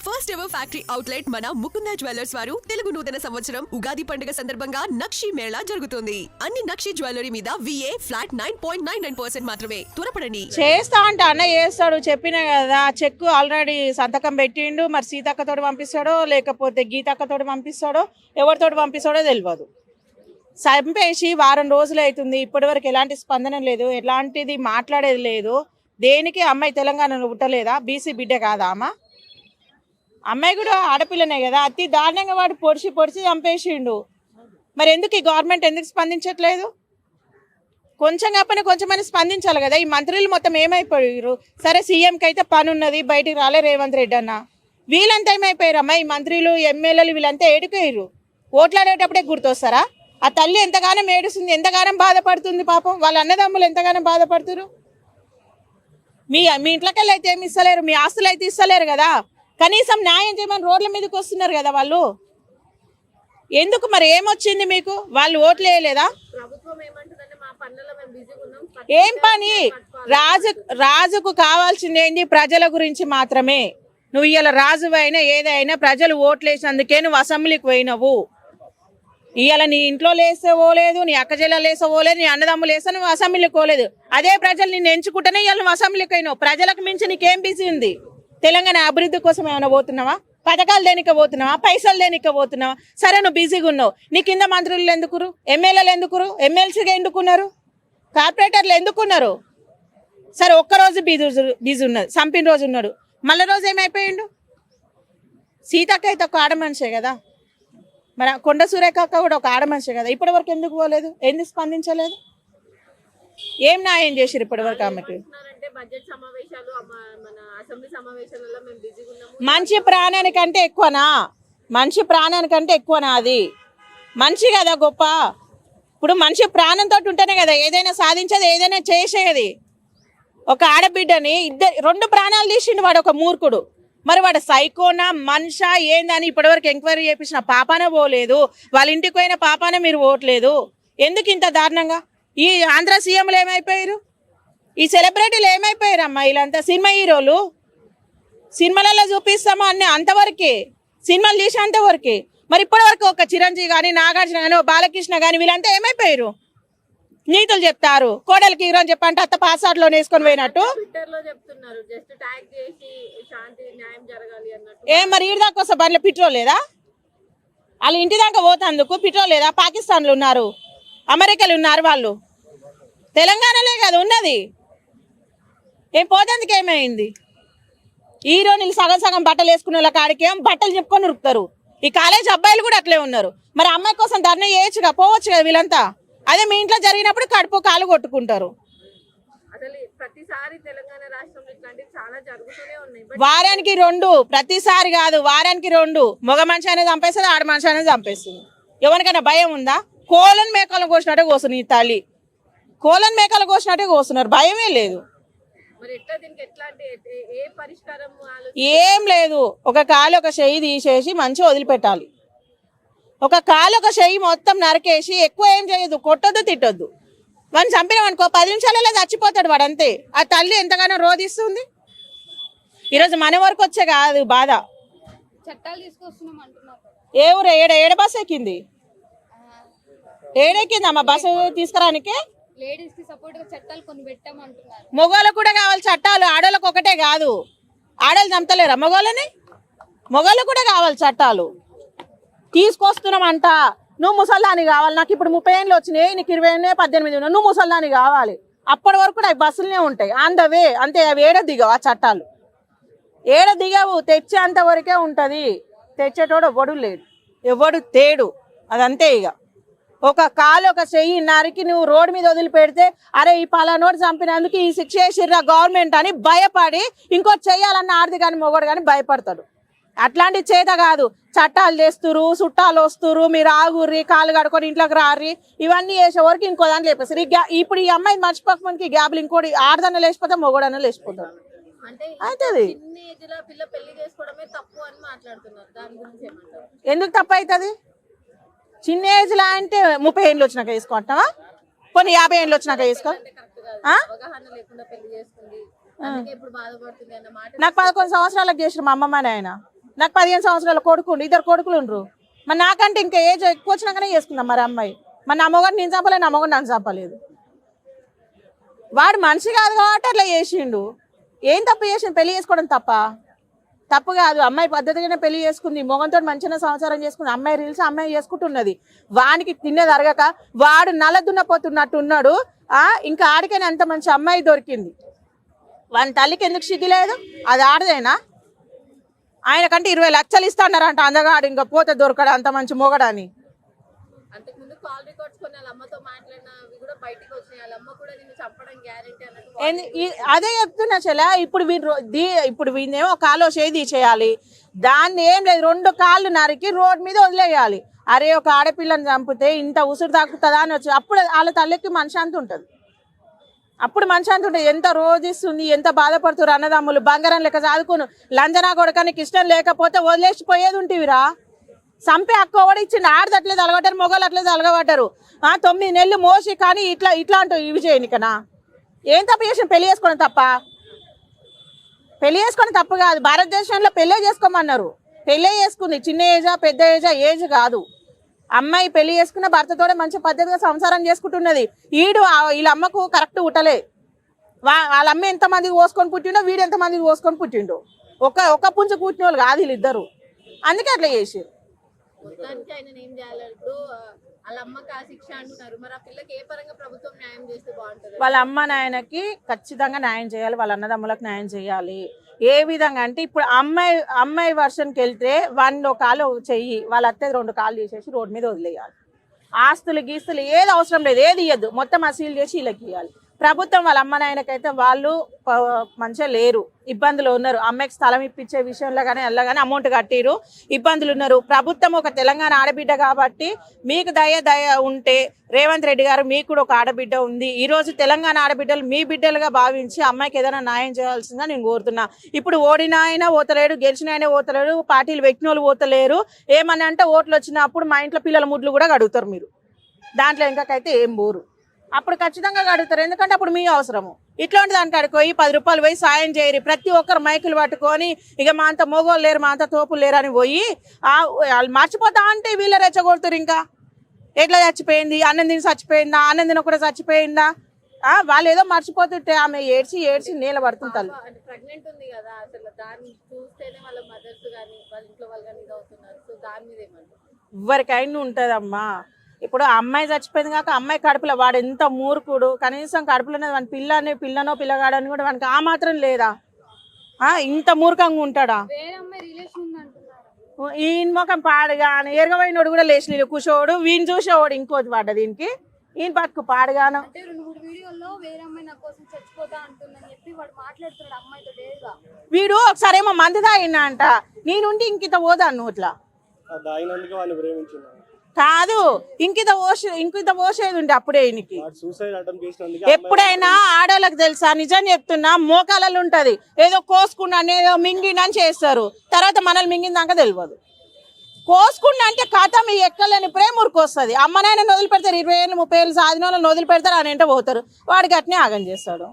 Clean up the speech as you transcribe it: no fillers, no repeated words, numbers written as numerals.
First ever factory outlet మన Mukunda jewellers వారు తెలుగు నూతన సంవత్సరం ఉగాది పండుగ సందర్భంగా నక్షి మేళా జరుగుతుంది. అన్ని నక్షి జ్యువెలరీ మీద VA ఫ్లాట్ 9.99% మాత్రమే. త్వరపడండి. చేస్తా అంటే అన్న చేస్తాడు, చెప్పిన కదా చెక్ ఆల్రెడీ సంతకం పెట్టిండు. మరి సీతక్కతోటి పంపిస్తాడో లేకపోతే గీతక్కతోటి పంపిస్తాడో ఎవరితోటి పంపిస్తాడో తెలియదు. చంపేసి వారం రోజులు అవుతుంది, ఇప్పటి వరకు ఎలాంటి స్పందన లేదు, ఎలాంటిది మాట్లాడేది లేదు. దేనికి అమ్మాయి తెలంగాణలో పుట్టలేదా? బీసీ బిడ్డ కాదా అమ్మాయి కూడా ఆడపిల్లనే కదా. అతి దారుణంగా వాడు పొడిచి చంపేసిండు. మరి ఎందుకు ఈ గవర్నమెంట్ ఎందుకు స్పందించట్లేదు? కొంచెం కాకపోయినా కొంచెమని స్పందించాలి కదా. ఈ మంత్రులు మొత్తం ఏమైపోయారు? సరే సీఎంకి అయితే పని ఉన్నది, బయటికి రాలే రేవంత్ రెడ్డి అన్న. వీళ్ళంతా ఏమైపోయారమ్మా? ఈ మంత్రులు ఎమ్మెల్యేలు వీళ్ళంతా ఏడిపోయారు. ఓట్లాడేటప్పుడే గుర్తొస్తారా? ఆ తల్లి ఎంతగానో ఏడుస్తుంది, ఎంతగానో బాధపడుతుంది. పాపం వాళ్ళ అన్నదమ్ములు ఎంతగానో బాధపడుతున్నారు. మీ ఇంట్లోకెళ్ళి అయితే ఏమి ఇస్తలేరు, మీ ఆస్తులు అయితే ఇస్తలేరు కదా. కనీసం న్యాయం చేయమని రోడ్ల మీదకి వస్తున్నారు కదా వాళ్ళు. ఎందుకు మరి ఏమొచ్చింది మీకు? వాళ్ళు ఓట్లు వేయలేదా? ఏం పని? రాజుకు కావాల్సింది ఏంటి? ప్రజల గురించి మాత్రమే. నువ్వు ఇవాళ రాజు అయినా ఏదైనా ప్రజలు ఓట్లు వేసినందుకే నువ్వు అసెంబ్లీకి పోయినవు. ఇవాళ నీ ఇంట్లో లేసేవోలేదు, నీ అక్క చెల్లెలు లేసేవోలేదు, నీ అన్నదమ్ములు లేసా నువ్వు అసెంబ్లీకి పోలేదు. అదే ప్రజలు నిన్ను ఎంచుకుంటేనే ఇవాళ నువ్వు అసెంబ్లీకి అయినావు. ప్రజలకు మించి నీకేం బిజీ ఉంది? తెలంగాణ అభివృద్ధి కోసం ఏమైనా పోతున్నావా? పథకాలు దేనిక పోతున్నావా? పైసలు దేనిక పోతున్నావా? సరే నువ్వు బిజీగా ఉన్నావు. నీ కింద మంత్రులు ఎందుకురు, ఎమ్మెల్యేలు ఎందుకురు, ఎమ్మెల్సీగా ఎందుకున్నారు, కార్పొరేటర్లు ఎందుకున్నారు? సరే ఒక్కరోజు బిజీ ఉన్నది, చంపిన రోజు ఉన్నాడు, మళ్ళీ రోజు ఏమైపోయిండు? సీతక్క అయితే ఒక ఆడ మనిషే కదా, మరి కొండ సురేఖక్క కూడా ఒక ఆడ మనిషే కదా. ఇప్పటి వరకు ఎందుకు పోలేదు? ఎందుకు స్పందించలేదు? ఏం న్యాయం చేసిరు ఇప్పటి వరకు ఆమెకి? మనిషి ప్రాణానికంటే ఎక్కువనా? మనిషి ప్రాణానికంటే ఎక్కువనా? అది మనిషి కదా గొప్ప. ఇప్పుడు మనిషి ప్రాణంతో ఉంటేనే కదా ఏదైనా సాధించేది, ఏదైనా చేసేది. ఒక ఆడబిడ్డని రెండు ప్రాణాలు తీసిండు వాడు, ఒక మూర్ఖుడు. మరి వాడు సైకోనా మనిషా ఏందని ఇప్పటివరకు ఎంక్వైరీ చేపించిన పాపానే పోలేదు. వాళ్ళ ఇంటికి పోయిన పాపానే మీరు ఓట్లేదు. ఎందుకు ఇంత దారుణంగా? ఈ ఆంధ్ర సీఎంలు ఏమైపోయారు? ఈ సెలబ్రిటీలు ఏమైపోయారు అమ్మా? వీళ్ళంతా సినిమా హీరోలు. సినిమాలలో చూపిస్తామో అన్ని అంతవరకే, సినిమాలు తీసేంతవరకే. మరి ఇప్పటివరకు ఒక చిరంజీవి కానీ, నాగార్జున కానీ, బాలకృష్ణ కానీ వీళ్ళంతా ఏమైపోయారు? నీతులు చెప్తారు, కోడలికి హీరోని చెప్పంటే అత్త పాస్వర్డ్లో వేసుకొని పోయినట్టు. మరి ఈడి దాకా వస్తే బండ్లో పెట్రోల్ లేదా? వాళ్ళు ఇంటి దాకా పోతందుకు పెట్రోల్ లేదా? పాకిస్తాన్లో ఉన్నారు, అమెరికాలో ఉన్నారు వాళ్ళు, తెలంగాణలో కదా ఉన్నది. ఏం పోతందుకు ఏమైంది? హీరోని సగం సగం బట్టలు వేసుకునే వాళ్ళ కాడికి ఏం బట్టలు చెప్పుకొని ఉరుకుతారు. ఈ కాలేజ్ అబ్బాయిలు కూడా అట్లే ఉన్నారు. మరి అమ్మాయి కోసం ధర్నా చేయొచ్చుగా, పోవచ్చు కదా వీళ్ళంతా. అదే మీ ఇంట్లో జరిగినప్పుడు కడుపు కాలు కొట్టుకుంటారు. వారానికి 2, ప్రతిసారి కాదు వారానికి 2. మగ మనిషి అనేది చంపేస్తుంది, ఆడ మనిషి అనేది చంపేస్తుంది. ఎవరికైనా భయం ఉందా? కోళ్ళను మేకలు కోసినట్టే కోస్తుంది ఈ తల్లి. కోళ్ళను మేకలు కోసినట్టే కోస్తున్నారు, భయమే లేదు. ఏం లేదు, ఒక కాలు ఒక చెయ్యి తీసేసి మంచిగా వదిలిపెట్టాలి. ఒక కాలు ఒక చెయ్యి మొత్తం నరికేసి ఎక్కువ ఏం చేయొద్దు, కొట్టొద్దు, తిట్టొద్దు. వాడిని చంపినామనుకో 10 నిమిషాలలో చచ్చిపోతాడు వాడు, అంతే. ఆ తల్లి ఎంతగానో రోధిస్తుంది. ఈరోజు మన వరకు వచ్చే కాదు బాధ. ఏ ఊరు? ఏడ బస్సు ఎక్కింది? ఏడెక్కిందమ్మా బస్సు తీసుకురానికి? మొగోళ్ళకు కూడా కావాలి చట్టాలు, ఆడోళ్ళకు ఒకటే కాదు. ఆడోళ్ళు చంపలేరా మొగోళ్ళని? మొగోళ్ళకు కూడా కావాలి చట్టాలు. తీసుకొస్తున్నామంట. నువ్వు ముసల్దాని కావాలి, నాకు ఇప్పుడు 30 ఏళ్ళు వచ్చినాయి, నీకు 20 ఏళ్ళు 18 ఉన్నాయి, నువ్వు ముసల్దాని కావాలి. అప్పటి వరకు కూడా బస్సులనే ఉంటాయి ఆన్ ద వే, అంతే. అవి ఏడ దిగవు ఆ చట్టాలు, ఏడ దిగవు. తెచ్చేంత వరకే ఉంటుంది. తెచ్చేటోడు ఎవడు లేడు, ఎవడు తేడు, అదంతే. ఇక ఒక కాలు ఒక చెయ్యి నరికి నువ్వు రోడ్డు మీద వదిలిపెడితే అరే ఈ పలానోడు చంపినందుకు ఈ శిక్ష వేసిర్రా గవర్నమెంట్ అని భయపడి ఇంకోటి చెయ్యాలన్న ఆర్థిక కానీ మొగోడు కానీ భయపడతాడు. అట్లాంటి చేత కాదు. చట్టాలు చేస్తురు, చుట్టాలు వస్తురు, మీరు ఆగుర్రి, కాళ్ళు కడుకొని ఇంట్లోకి రారి, ఇవన్నీ చేసే వరకు ఇంకో దాన్ని లేపేస్తారు. ఇప్పుడు ఈ అమ్మాయి మర్చిపోకడానికి గ్యాప్లు ఇంకోటి ఆడదన్న లేచిపోతే మొగోడన్న లేచిపోతాడు. ఎందుకు తప్పు అవుతుంది? చిన్న ఏజ్ లా అంటే 30 ఏళ్ళు వచ్చినాక వేసుకుంటావా? కొన్ని 50 ఏళ్ళు వచ్చినాక వేసుకో. నాకు 11 సంవత్సరాలకు చేసిన మా అమ్మమ్మ ఆయన నాకు 15 సంవత్సరాల కొడుకు, 2 కొడుకులు ఉండ్రు. మరి నాకంటే ఇంకా ఏజ్ ఎక్కువ వచ్చినాకనే చేసుకుందాం మరి అమ్మాయి. మరి నా మొగడు నేను చంపలేదు, నా మొగడు నన్ను చంపలేదు. వాడు మనిషి కాదు కాబట్టి అట్లా చేసిండు. ఏం తప్పు చేసిండు? పెళ్లి చేసుకోవడం తప్పు కాదు. అమ్మాయి పద్ధతిగానే పెళ్లి చేసుకుంది, మొగంతో మంచిగా సంసారం చేసుకుంది. అమ్మాయి రీల్స్ అమ్మాయి చేసుకుంటున్నది. వానికి తినేది అరగక వాడు నల్లదున్నపోతున్నట్టు ఉన్నాడు. ఇంకా ఆడికైనా అంత మంచి అమ్మాయి దొరికింది. వాని తల్లికి ఎందుకు సిగ్గు లేదు? అది ఆడదేనా? ఆయనకంటే 20 లక్షలు ఇస్తాడారంట అందగాడు, ఇంకా పోతే దొరకడు అంత మంచి మొగడని. అంతకుముందు కాల్ రికార్డ్స్ కొన్ని వాళ్ళ అమ్మతో మాట్లాడినవి కూడా బయటకు వచ్చినాయి. వాళ్ళ అమ్మ కూడా నిన్ను చంపడం గ్యారెంటీ అన్నట్టు అదే చెప్తున్నా చెలా. ఇప్పుడు వీనేమో కాలో చేయి చేయాలి, దాన్ని ఏం లేదు 2 కాళ్ళు నరికి రోడ్ మీద వదిలేయాలి. అరే ఒక ఆడపిల్లని చంపితే ఇంత ఉసురు తాకుతుందా అని వచ్చి అప్పుడు వాళ్ళ తల్లికి మనశాంతి ఉంటుంది. ఎంత రోజిస్తుంది, ఎంత బాధపడుతున్నారు అన్నదమ్ములు. బంగారం లెక్క చదువుకును లంజనా కొడకానికి ఇష్టం లేకపోతే వదిలేసిపోయేది ఉంటివిరా. చంపే హక్కు ఒకటి ఇచ్చిండు. ఆడదట్లేదు అలగబడ్డారు, మొగలు అట్లేదు అలగబడ్డారు. 9 నెలలు మోసి కానీ ఇట్లా అంటూ ఇవి చేయనికనా? ఏం తప్పు చేసిన? పెళ్లి చేసుకోవడం తప్పు కాదు. భారతదేశంలో పెళ్ళే చేసుకోమన్నారు. పెళ్ళే చేసుకుంది. చిన్న ఏజా పెద్ద ఏజ్ కాదు. అమ్మాయి పెళ్లి చేసుకున్న భర్తతోనే మంచి పద్ధతిగా సంసారం చేసుకుంటున్నది. వీళ్ళ అమ్మకు కరెక్ట్ ఉట్టలే. వాళ్ళ అమ్మ ఎంతమందికి పోసుకొని పుట్టిండో వీడు ఎంతమందికి పోసుకొని పుట్టిండో. ఒక పుంజు పుట్టిన వాళ్ళు కాదు వీళ్ళిద్దరు. అందుకే అట్లా చేసి మొత్తానికి ఆయన ఏం చేయాలి? ఇప్పుడు వాళ్ళ అమ్మకి ఆ శిక్ష అంటున్నారు. మరి ఆ పిల్లకి ఏ పరంగా ప్రభుత్వం న్యాయం చేస్తే బాగుంటుంది? వాళ్ళ అమ్మ నాయనకి ఖచ్చితంగా న్యాయం చేయాలి. వాళ్ళ అన్నదమ్ములకు న్యాయం చేయాలి. ఏ విధంగా అంటే ఇప్పుడు అమ్మాయి వర్షన్కి వెళ్తే 1 కాలు చెయ్యి, వాళ్ళ అత్తే 2 కాళ్ళు తీసేసి రోడ్డు మీద వదిలేయాలి. ఆస్తులు గీస్తులు ఏది అవసరం లేదు, ఏది ఇవ్వద్దు, మొత్తం అసీలు చేసి వీళ్ళకి ఇవ్వాలి. ప్రభుత్వం వాళ్ళ అమ్మ నాయనకైతే వాళ్ళు మంచిగా లేరు, ఇబ్బందులు ఉన్నారు. అమ్మాయికి స్థలం ఇప్పించే విషయంలో కానీ కానీ అమౌంట్ కట్టిరు, ఇబ్బందులు ఉన్నారు. ప్రభుత్వం ఒక తెలంగాణ ఆడబిడ్డ కాబట్టి మీకు దయ ఉంటే రేవంత్ రెడ్డి గారు మీకు కూడా ఒక ఆడబిడ్డ ఉంది. ఈరోజు తెలంగాణ ఆడబిడ్డలు మీ బిడ్డలుగా భావించి అమ్మాయికి ఏదైనా న్యాయం చేయాల్సిందిగా నేను కోరుతున్నా. ఇప్పుడు ఓడిన ఆయన పోతలేడు, గెలిచిన ఆయన పోతలేడు, పార్టీలు పెట్టిన వాళ్ళు పోతలేరు. ఏమని అంటే ఓట్లు వచ్చినప్పుడు మా ఇంట్లో పిల్లల ముడ్లు కూడా కడుగుతారు మీరు. దాంట్లో ఇంకైతే ఏం పోరు. అప్పుడు ఖచ్చితంగా అడుగుతారు, ఎందుకంటే అప్పుడు మీ అవసరము. ఇట్లాంటి దానికి అడుకోయి 10 రూపాయలు పోయి సాయం చేయరు. ప్రతి ఒక్కరు మైకులు పట్టుకొని ఇక మా అంత మోగోళ్ళు లేరు, మా అంత తోపులు లేరు అని పోయి వాళ్ళు మర్చిపోతా అంటే వీళ్ళ రెచ్చగొడుతారు. ఇంకా ఎట్లా చచ్చిపోయింది, అన్నం తిని చచ్చిపోయిందా, అన్నం తిన కూడా చచ్చిపోయిందా, వాళ్ళు ఏదో మర్చిపోతుంటే ఆమె ఏడ్చి నీళ్ళ పడుతుంటారు. ప్రెగ్నెంట్ ఉంది కదా, అసలు దాన్ని చూస్తేనే వాళ్ళ మదర్స్ కానీ వాళ్ళ ఇంట్లో వాళ్ళు కానీ ఇదవుతున్నారు. సో దాని మీద ఏమంటారు? ఎవరికైనా ఉంటుందమ్మా. ఇప్పుడు అమ్మాయి చచ్చిపోయింది కాక అమ్మాయి కడుపులో వాడు ఎంత మూర్ఖుడు. కనీసం కడుపులో వాని పిల్లనో పిల్లగాడని కూడా వానికి ఆ మాత్రం లేదా? ఇంత మూర్ఖంగా ఉంటాడా? ఈయన ముఖం పాడుగాను ఎరగబోయినోడు కూడా లేచి కూర్చోడు. వీని చూసేవాడు ఇంకోటి పడ్డ దీనికి. ఈయన బతుకు పాడుగాను. వీడు ఒకసారి ఏమో మందు తాగినా అంట, నేనుండి ఇంకిత పోదాను ఇట్లా కాదు, ఇంకిత పోసేది ఉండే అప్పుడే ఈయనకి. ఎప్పుడైనా ఆడోళ్ళకి తెలుసా, నిజం చెప్తున్నా, మోకాలలో ఉంటది. ఏదో కోసుకున్నా ఏదో మింగినని చేస్తారు, తర్వాత మనల్ని మింగిందాక తెలియదు. కోసుకున్నా అంటే కథ మీ ఎక్కలేని ప్రేమ ఉరికొస్తుంది. అమ్మనైనా వదిలిపెడతారు, 20 ఏళ్ళు 30 ఏళ్ళు సాధిన వాళ్ళని వదిలిపెడతారు, అని అంటే పోతారు. వాడికి అట్నే ఆగం చేస్తాడు.